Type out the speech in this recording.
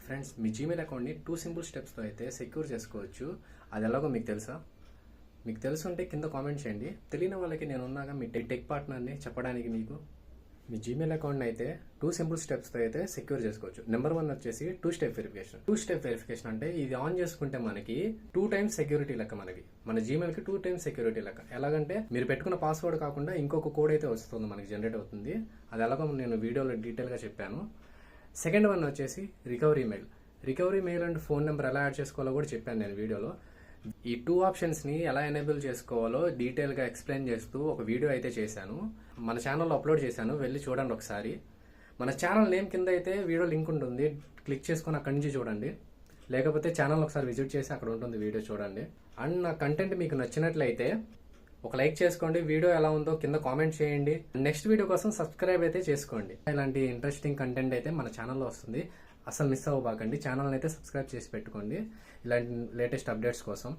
Friends, మీ Gmail అకౌంట్ని 2 simple స్టెప్స్తో అయితే secure చేసుకోవచ్చు. అది ఎలాగో మీకు తెలుసా? మీకు తెలుసుంటే కింద కామెంట్ చేయండి. తెలియని వాళ్ళకి నేను ఉన్నాగా మీ టెక్ పార్ట్నర్ని చెప్పడానికి. మీకు మీ జీమెయిల్ అకౌంట్ని అయితే 2 సింపుల్ స్టెప్స్తో అయితే సెక్యూర్ చేసుకోవచ్చు. నెంబర్ 1 వచ్చేసి 2 స్టెప్ వెరిఫికేషన్. 2 స్టెప్ వెరిఫికేషన్ అంటే ఇది ఆన్ చేసుకుంటే మనకి 2 టైమ్స్ సెక్యూరిటీ లెక్క. మన జీమెయిల్కి 2 టైమ్స్ సెక్యూరిటీ లెక్క. ఎలాగంటే మీరు పెట్టుకున్న పాస్వర్డ్ కాకుండా ఇంకొక కోడ్ అయితే వస్తుంది, మనకి జనరేట్ అవుతుంది. అది ఎలాగో నేను వీడియోలో డీటెయిల్గా చెప్పాను. సెకండ్ వన్ వచ్చేసి recovery mail. Recovery male and phone number ఎలా యాడ్ చేసుకోవాలో కూడా చెప్పాను నేను వీడియోలో. ఈ 2 ఆప్షన్స్ని ఎలా ఎనేబుల్ చేసుకోవాలో డీటెయిల్గా ఎక్స్ప్లెయిన్ చేస్తూ ఒక వీడియో అయితే చేశాను. మన ఛానల్లో అప్లోడ్ చేశాను, వెళ్ళి చూడండి ఒకసారి. మన ఛానల్ నేమ్ కింద అయితే వీడియో లింక్ ఉంటుంది, క్లిక్ చేసుకొని అక్కడి నుంచి చూడండి. లేకపోతే ఛానల్ ఒకసారి విజిట్ చేసి అక్కడ ఉంటుంది వీడియో చూడండి. అండ్ నా కంటెంట్ మీకు నచ్చినట్లయితే ఒక లైక్ చేసుకోండి. వీడియో ఎలా ఉందో కింద కామెంట్ చేయండి. నెక్స్ట్ వీడియో కోసం సబ్స్క్రైబ్ అయితే చేసుకోండి. ఇలాంటి ఇంట్రెస్టింగ్ కంటెంట్ అయితే మన ఛానల్లో వస్తుంది, అసలు మిస్ అవ్వబాకండి. ఛానల్ అయితే సబ్స్క్రైబ్ చేసి పెట్టుకోండి ఇలాంటి లేటెస్ట్ అప్డేట్స్ కోసం.